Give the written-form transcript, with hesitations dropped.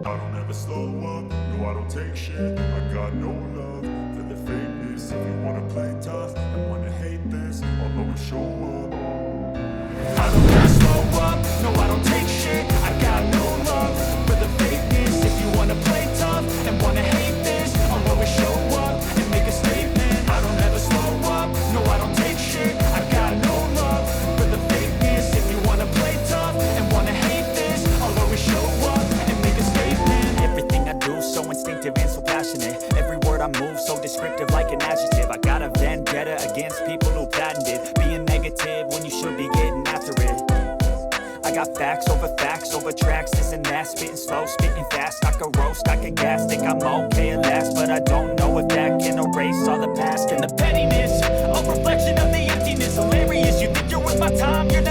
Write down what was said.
I don't ever slow up, no I don't take shit. I got no love for the fakeness. If you wanna play tough and wanna hate this, I'll always show up. I don't ever slow up, no I don't take shit. I got no love for the fakeness. If you wanna play tough and wanna hate this, I'll always show up and make a statement. I don't ever slow up, no I don't take shit. I got no love for the fakeness. If you wanna play tough and wanna hate this, I'll always show up and make a statement. Everything I do so instinctive and so passionate. Every word I move so descriptive like an adjective. I got a vendetta against people who patented being negative when you should be getting after it. I got facts over tracks, this and that. Spitting slow, spitting fast. I could roast, I could gas. Think I'm okay at last, but I don't know if that can erase all the past. And the pettiness, a reflection of the emptiness. Hilarious, you think you're worth my time, you're